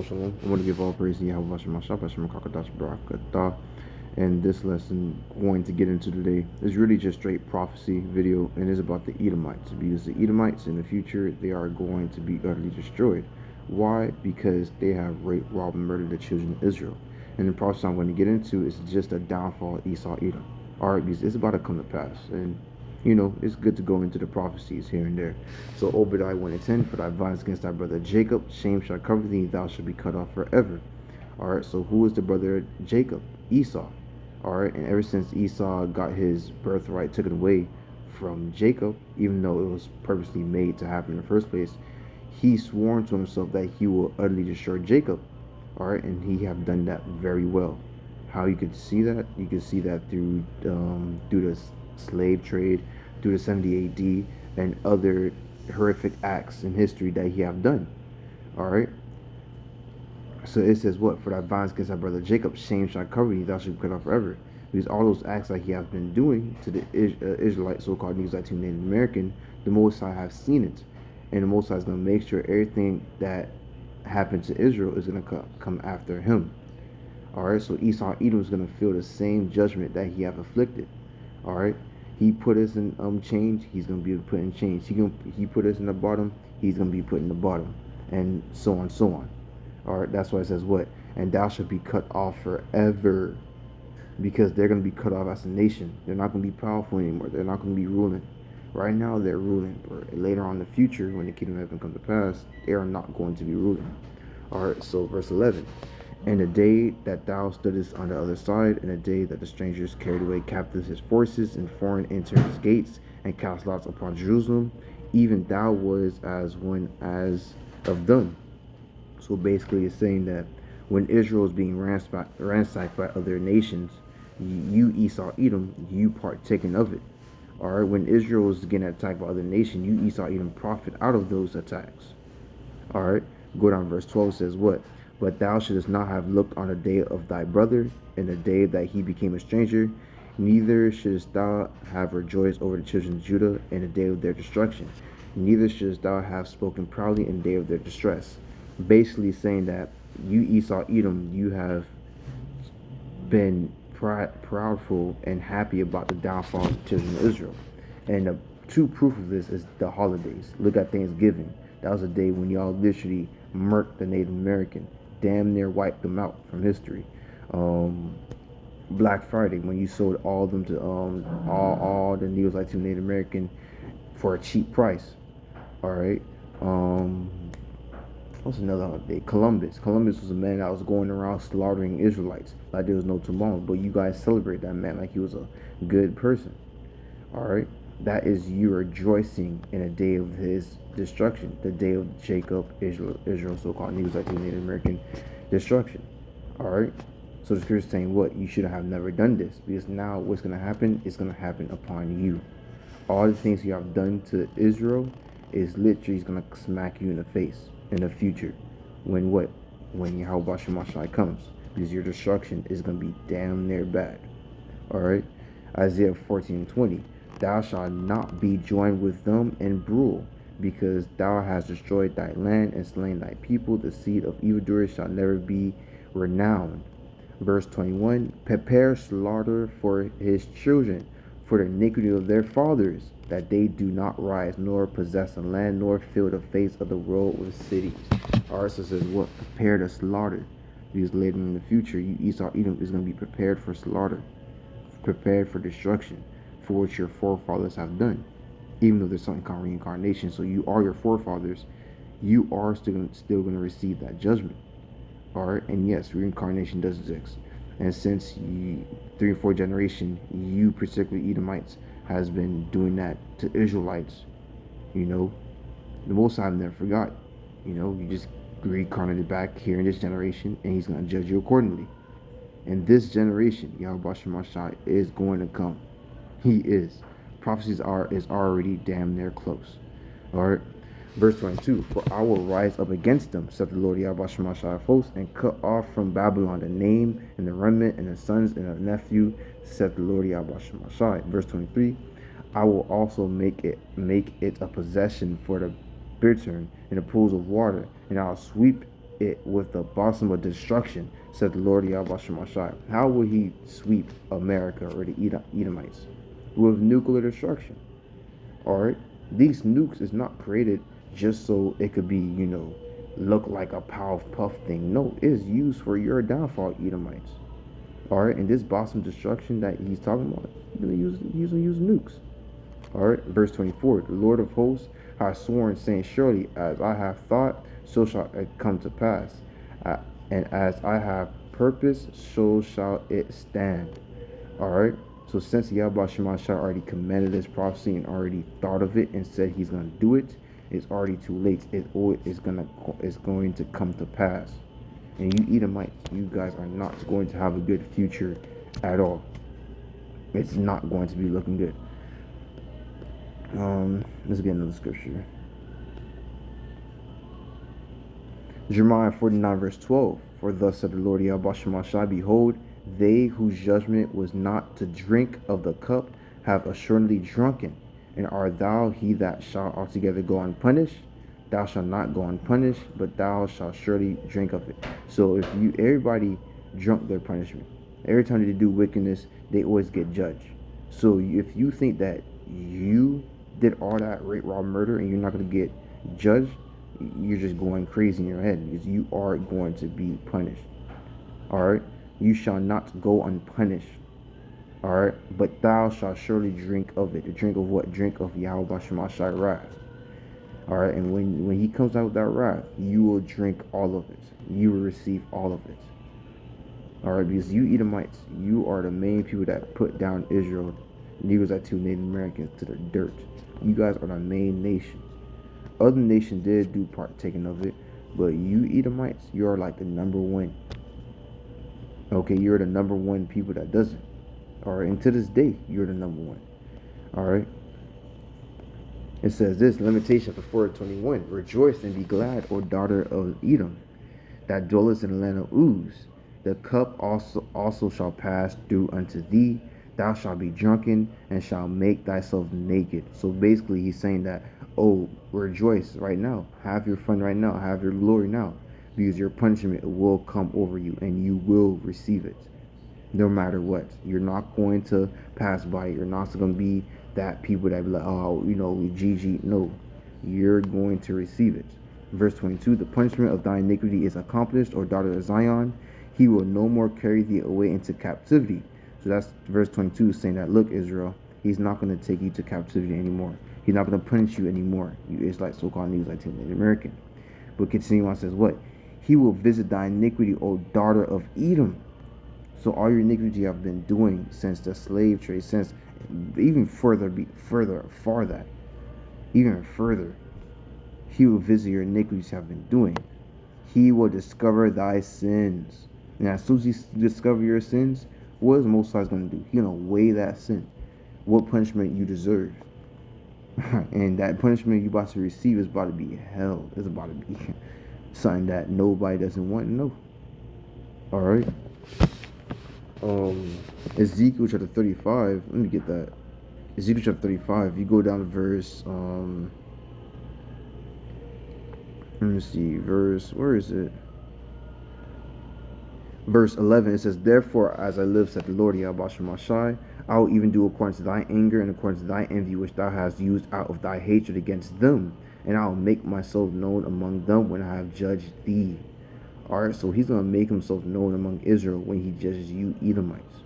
Shalom. I want to give all praise to YAHAWASHI, and this lesson going to get into today is really just straight prophecy video, and is about the Edomites, because the Edomites in the future, they are going to be utterly destroyed. Why? Because they have raped, robbed, and murdered the children of Israel. And the prophecy I'm going to get into is just a downfall of Esau, Edom. Alright, because it's about to come to pass. And it's good to go into the prophecies here and there. So Obadiah 1:10, for thy violence against thy brother Jacob, shame shall cover thee, thou shalt be cut off forever. Alright, so who is the brother of Jacob? Esau. Alright, and ever since Esau got his birthright taken away from Jacob, even though it was purposely made to happen in the first place, he sworn to himself that he will utterly destroy Jacob. Alright, and he have done that very well. How you could see that? You could see that through the slave trade, through the 70 AD, and other horrific acts in history that he have done. Alright, so it says what? For thy violence against thy brother Jacob, shame shall cover thee, thou shalt be cut off forever. Because all those acts that he has been doing to the Israelite, so-called Negroes, to Native American, the Most High have seen it, and the Most High is going to make sure everything that happened to Israel is going to come after him. Alright, so Esau Edom is going to feel the same judgment that he have afflicted. Alright, he put us in change, he's going to be put in change. He put us in the bottom, he's going to be put in the bottom, and so on, so on. Alright, that's why it says what? And thou shalt be cut off forever. Because they're going to be cut off as a nation. They're not going to be powerful anymore. They're not going to be ruling. Right now they're ruling, but later on in the future, when the kingdom of heaven comes to pass, they are not going to be ruling. Alright, so verse 11. And the day that thou stoodest on the other side, and the day that the strangers carried away captives his forces, and foreign entered his gates, and cast lots upon Jerusalem, even thou was as one as of them. So basically it's saying that when Israel is being ransacked by other nations, you Esau Edom, you partaking of it. Alright, when Israel is getting attacked by other nations, you Esau Edom profit out of those attacks. Alright, go down verse 12, says what? But thou shouldest not have looked on the day of thy brother, in the day that he became a stranger, neither shouldest thou have rejoiced over the children of Judah in the day of their destruction, neither shouldest thou have spoken proudly in the day of their distress. Basically saying that you Esau Edom, you have been proudful and happy about the downfall of the children of Israel. And the true proof of this is the holidays. Look at Thanksgiving. That was a day when y'all literally murked the Native American, damn near wiped them out from history. Black Friday, when you sold all of them to all the Negroes to Native American for a cheap price. Alright. What's another holiday? Columbus. Columbus was a man that was going around slaughtering Israelites like there was no tomorrow. But you guys celebrate that man like he was a good person. Alright? That is you rejoicing in a day of his destruction. The day of Jacob, Israel so-called Negroes, Native American destruction. Alright? So the scripture is saying what? You should have never done this. Because now what's going to happen is going to happen upon you. All the things you have done to Israel is literally going to smack you in the face in the future. When what? When YAHAWASHI comes. Because your destruction is going to be damn near bad. Alright? Isaiah 14:20. Thou shalt not be joined with them in broil, because thou hast destroyed thy land and slain thy people. The seed of evildoers shall never be renowned. Verse 21. Prepare slaughter for his children, for the iniquity of their fathers, that they do not rise, nor possess a land, nor fill the face of the world with cities. Alright, so it says what? Prepare to slaughter. Because later in the future, you Esau Edom is going to be prepared for slaughter, prepared for destruction, for what your forefathers have done. Even though there's something called reincarnation, so you are your forefathers, you are still going to receive that judgment. Alright, and yes, reincarnation does exist. And since 3 and 4 generation, you particularly Edomites has been doing that to Israelites, the Most High never forgot. You just reincarnated back here in this generation, and he's going to judge you accordingly. And this generation, YAHAWASHI, is going to come. He is. Prophecies is already damn near close. Alright. Verse 22. For I will rise up against them, said the Lord YAHAWASHI of hosts, and cut off from Babylon the name and the remnant and the sons and the nephew, said the Lord YAHAWASHI. Verse 23. I will also make it a possession for the bittern and the pools of water, and I'll sweep it with the bosom of destruction, said the Lord YAHAWASHI. How will he sweep America or the Edomites? With nuclear destruction. Alright? These nukes is not created just so it could be, look like a pow puff thing. No, it is used for your downfall, Edomites. Alright, and this bosom destruction that he's talking about, he's gonna use nukes. Alright, verse 24. The Lord of hosts has sworn, saying, surely as I have thought, so shall it come to pass. And as I have purposed, so shall it stand. Alright, so since Yahweh Shemashah already commanded this prophecy and already thought of it and said he's going to do it, it's already too late. It's going to come to pass. And you Edomites, you guys are not going to have a good future at all. It's not going to be looking good. Let's get another scripture. Jeremiah 49 verse 12. For thus said the Lord Yahweh Shemashah, behold, they whose judgment was not to drink of the cup have assuredly drunken. And art thou he that shall altogether go unpunished? Thou shalt not go unpunished, but thou shalt surely drink of it. So if everybody drunk their punishment. Every time they do wickedness, they always get judged. So if you think that you did all that rape, rob, murder, and you're not going to get judged, you're just going crazy in your head, because you are going to be punished. Alright? You shall not go unpunished. Alright? But thou shalt surely drink of it. Drink of what? Drink of Yahweh Shemashah wrath. Alright? And when he comes out with that wrath, you will drink all of it. You will receive all of it. Alright? Because you Edomites, you are the main people that put down Israel, Negroes that two Native Americans, to the dirt. You guys are the main nation. Other nations did do partaking of it, but you Edomites, you are like the number one. Okay, you're the number one people that does it. Alright, and to this day, you're the number one. Alright. It says this, Lamentations 4:21. Rejoice and be glad, O daughter of Edom, that dwellest in the land of Uz. The cup also shall pass through unto thee. Thou shalt be drunken and shalt make thyself naked. So basically he's saying that, oh, rejoice right now. Have your fun right now. Have your glory now. Because your punishment will come over you and you will receive it. No matter what. You're not going to pass by. You're not going to be that people that be like, oh, GG. No. You're going to receive it. Verse 22, the punishment of thy iniquity is accomplished, O daughter of Zion. He will no more carry thee away into captivity. So that's verse 22 saying that, look, Israel, he's not going to take you to captivity anymore. He's not going to punish you anymore. You Israelites, so-called Negroes, like Native American. But continue on, says what? He will visit thy iniquity, O daughter of Edom. So all your iniquity you have been doing since the slave trade, since even further, even further, he will visit your iniquities you have been doing. He will discover thy sins. And as soon as he discover your sins, what is Most High going to do? He's going to weigh that sin. What punishment you deserve. And that punishment you about to receive is about to be hell. It's about to be something that nobody doesn't want to know. Alright. Ezekiel chapter 35. Let me get that. Ezekiel chapter 35. You go down to verse, let me see, where is it? Verse 11, it says, therefore, as I live, said the Lord Yahweh Shemashah, I will even do according to thy anger and according to thy envy, which thou hast used out of thy hatred against them. And I will make myself known among them when I have judged thee. Alright, so he's going to make himself known among Israel when he judges you Edomites.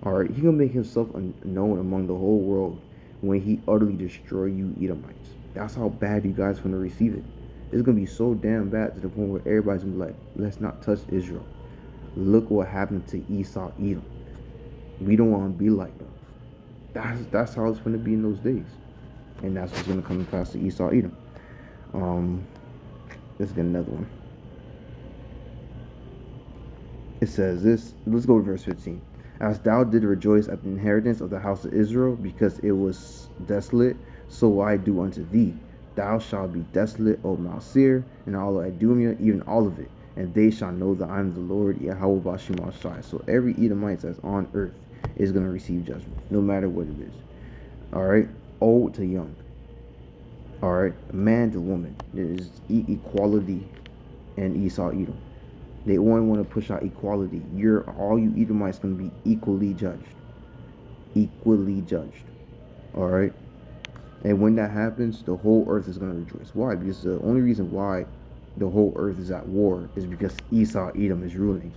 Alright, he's going to make himself known among the whole world when he utterly destroy you Edomites. That's how bad you guys are going to receive it. It's going to be so damn bad to the point where everybody's going to be like, let's not touch Israel. Look what happened to Esau, Edom. We don't want to be like them. That's how it's going to be in those days. And that's what's going to come to pass to Esau, Edom. Let's get another one. It says this. Let's go to verse 15. As thou did rejoice at the inheritance of the house of Israel, because it was desolate, so I do unto thee. Thou shalt be desolate, O Mount Seir, and all of Idumea, even all of it. And they shall know that I am the Lord, YAHAWASHI. So every Edomite that's on earth is going to receive judgment, no matter what it is. Alright? Old to young. Alright? Man to woman. There is equality and Esau Edom. They only want to push out equality. All you Edomites going to be equally judged. Equally judged. All right. And when that happens, the whole earth is going to rejoice. Why? Because the only reason why the whole earth is at war is because Esau Edom is ruling.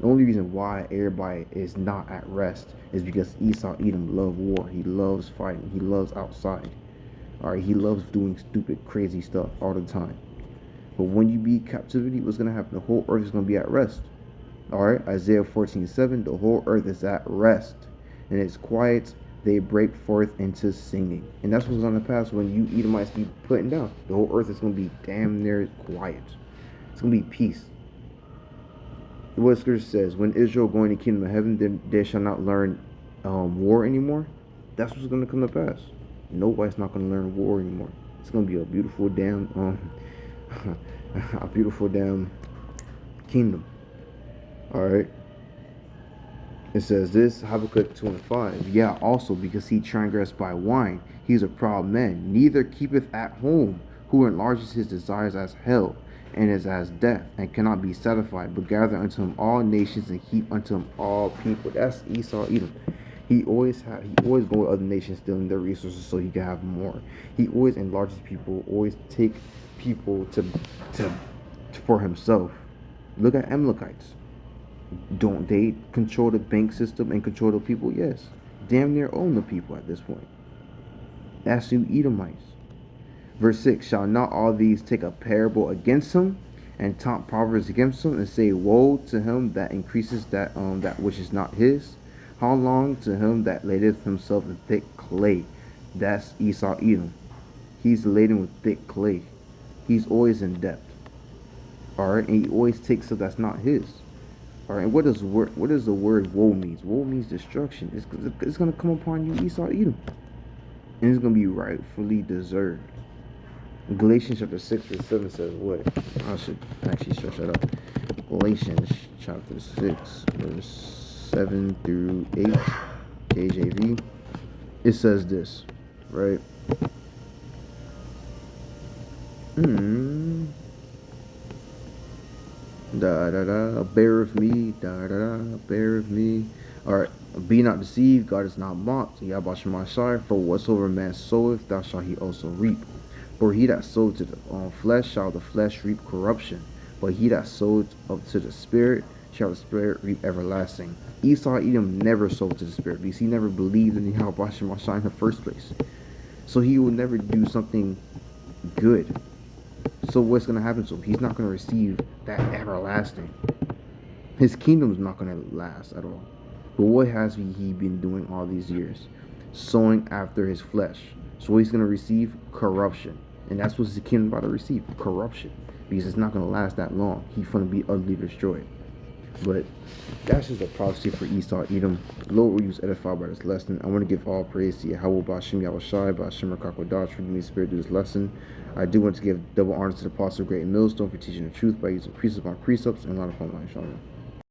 The only reason why everybody is not at rest is because Esau Edom loves war. He loves fighting. He loves outside. All right. He loves doing stupid, crazy stuff all the time. But when you be captivity, what's going to happen? The whole earth is going to be at rest. All right. Isaiah 14:7. The whole earth is at rest, and it's quiet. They break forth into singing. And that's what's going to pass when you Edomites be putting down. The whole earth is going to be damn near quiet. It's going to be peace. What scripture says, when Israel go in the kingdom of heaven, then they shall not learn war anymore. That's what's going to come to pass. Nobody's not going to learn war anymore. It's going to be a beautiful damn a beautiful damn kingdom. All right. It says this, Habakkuk 2:5. Yeah, also because he transgressed by wine, he is a proud man, neither keepeth at home, who enlarges his desires as hell, and is as death, and cannot be satisfied, but gather unto him all nations, and heap unto him all people. That's Esau Edom. He always go with other nations, stealing their resources so he can have more. He always enlarges people, always take people for himself. Look at Amalekites. Don't they control the bank system and control the people? Yes. Damn near own the people at this point. That's you Edomites. Verse 6, shall not all these take a parable against him, and taunt proverbs against him, and say, woe to him that increases that which is not his? How long to him that ladeth himself in thick clay? That's Esau Edom. He's laden with thick clay. He's always in debt. Alright, and he always takes stuff that's not his. All right, what does the word woe means? Woe means destruction. It's going to come upon you, Esau Edom, and it's going to be rightfully deserved. Galatians chapter 6 verse 7 says what? I should actually stretch that up. Galatians chapter 6 verse 7 through 8, KJV. It says this, right? Bear with me, bear with me. Alright, be not deceived, God is not mocked. YAHAWASHI, for whatsoever man soweth, thou shalt he also reap. For he that soweth to the flesh shall the flesh reap corruption, but he that soweth up to the Spirit shall the Spirit reap everlasting. Esau Edom never sowed to the Spirit because he never believed in YAHAWASHI in the first place. So he will never do something good. So what's going to happen to him? He's not going to receive that everlasting. His kingdom's not going to last at all. But what has he been doing all these years? Sowing after his flesh. So he's going to receive corruption. And that's what his kingdom about to receive. Corruption. Because it's not going to last that long. He's going to be utterly destroyed. But that's just a prophecy for Esau Edom. Lord, we was edified by this lesson. I want to give all praise to YAHAWAH, BAHASHAM, YAHAWASHI, BAHASHAM, QADASH for giving me the spirit to do this lesson. I do want to give double honors to the Apostle Great Millstone for teaching the truth by using precepts upon precepts and line upon line. Shalom.